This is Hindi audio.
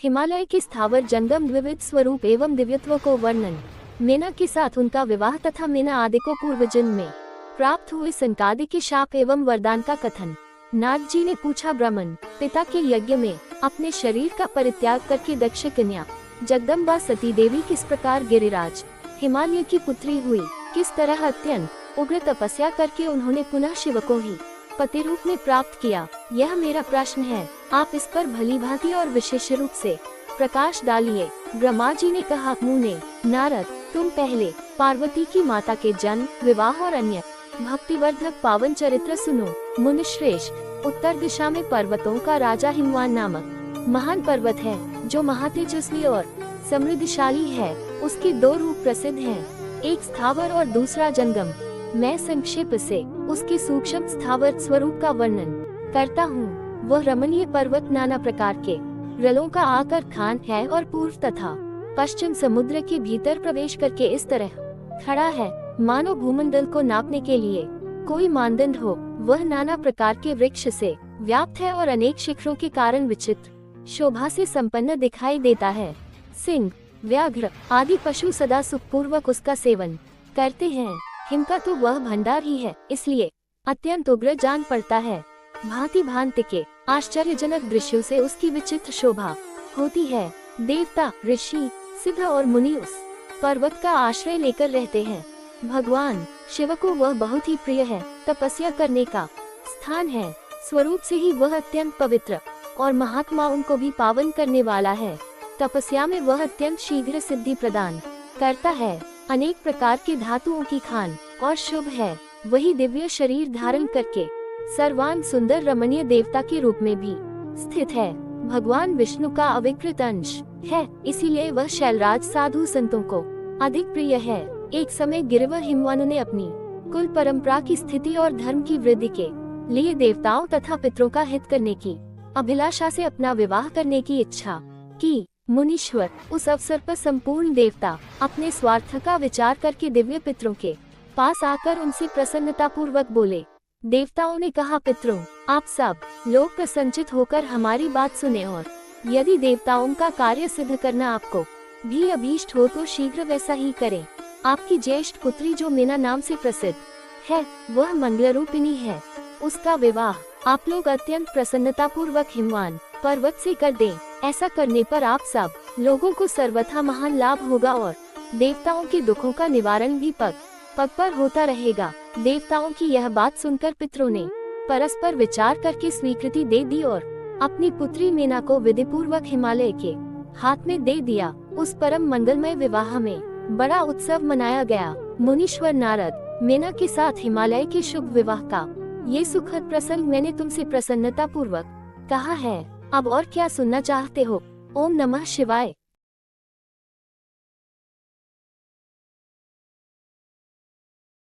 हिमालय के स्थावर जंगम द्विविध स्वरूप एवं दिव्यत्व को वर्णन, मेना के साथ उनका विवाह तथा मेना आदि को पूर्व जन्म में प्राप्त हुए सनकादि के शाप एवं वरदान का कथन। नारद जी ने पूछा, ब्राह्मण पिता के यज्ञ में अपने शरीर का परित्याग करके दक्ष कन्या जगदम्बा सती देवी किस प्रकार गिरिराज हिमालय की पुत्री हुई, किस तरह अत्यंत उग्र तपस्या करके उन्होंने पुनः शिव को ही पति रूप में प्राप्त किया, यह मेरा प्रश्न है। आप इस पर भली भांति और विशेष रूप से प्रकाश डालिए। ब्रह्मा जी ने कहा, मुने नारद, तुम पहले पार्वती की माता के जन्म, विवाह और अन्य भक्तिवर्धक पावन चरित्र सुनो। मुनिश्रेष्ठ, उत्तर दिशा में पर्वतों का राजा हिमवान नामक महान पर्वत है, जो महातेजस्वी और समृद्धशाली है। उसके दो रूप प्रसिद्ध हैं, एक स्थावर और दूसरा जंगम। मैं संक्षेप से उसके सूक्ष्म स्थावर स्वरूप का वर्णन करता हूँ। वह रमणीय पर्वत नाना प्रकार के रलों का आकर खान है और पूर्व तथा पश्चिम समुद्र के भीतर प्रवेश करके इस तरह खड़ा है, मानो भूमंडल को नापने के लिए कोई मानदंड हो। वह नाना प्रकार के वृक्ष से व्याप्त है और अनेक शिखरों के कारण विचित्र शोभा से संपन्न दिखाई देता है। सिंह, व्याघ्र आदि पशु सदा सुखपूर्वक उसका सेवन करते हैं। हिम का तो वह भंडार ही है, इसलिए अत्यंत उग्र जान पड़ता है। भांति भांति के आश्चर्यजनक दृश्यों से उसकी विचित्र शोभा होती है। देवता, ऋषि, सिद्ध और मुनि उस पर्वत का आश्रय लेकर रहते हैं। भगवान शिव को वह बहुत ही प्रिय है, तपस्या करने का स्थान है। स्वरूप से ही वह अत्यंत पवित्र और महात्मा उनको भी पावन करने वाला है। तपस्या में वह अत्यंत शीघ्र सिद्धि प्रदान करता है। अनेक प्रकार के धातुओं की खान और शुभ है। वही दिव्य शरीर धारण करके सर्वांग सुंदर रमणीय देवता के रूप में भी स्थित है। भगवान विष्णु का अविकृत अंश है, इसीलिए वह शैलराज साधु संतों को अधिक प्रिय है। एक समय गिरिवर हिमवान ने अपनी कुल परंपरा की स्थिति और धर्म की वृद्धि के लिए देवताओं तथा पितरों का हित करने की अभिलाषा से अपना विवाह करने की इच्छा की। मुनीश्वर, उस अवसर पर संपूर्ण देवता अपने स्वार्थ का विचार करके दिव्य पितरों के पास आकर उनसे प्रसन्नता पूर्वक बोले। देवताओं ने कहा, पितरों, आप सब लोग प्रसन्नचित होकर हमारी बात सुने और यदि देवताओं का कार्य सिद्ध करना आपको भी अभीष्ट हो तो शीघ्र वैसा ही करें। आपकी ज्येष्ठ पुत्री जो मेना नाम से प्रसिद्ध है, वह मंगल रूपिणी है। उसका विवाह आप लोग अत्यंत प्रसन्नता पूर्वक हिमवान पर्वत से कर दें। ऐसा करने पर आप सब लोगों को सर्वथा महान लाभ होगा और देवताओं के दुखों का निवारण भी पग पग पर होता रहेगा। देवताओं की यह बात सुनकर पितरों ने परस्पर विचार करके स्वीकृति दे दी और अपनी पुत्री मेना को विधिपूर्वक हिमालय के हाथ में दे दिया। उस परम मंगलमय विवाह में बड़ा उत्सव मनाया गया। मुनीश्वर नारद, मेना के साथ हिमालय के शुभ विवाह का ये सुखद प्रसंग मैंने तुमसे प्रसन्नता पूर्वक कहा है। अब और क्या सुनना चाहते हो? ओम नमः शिवाय।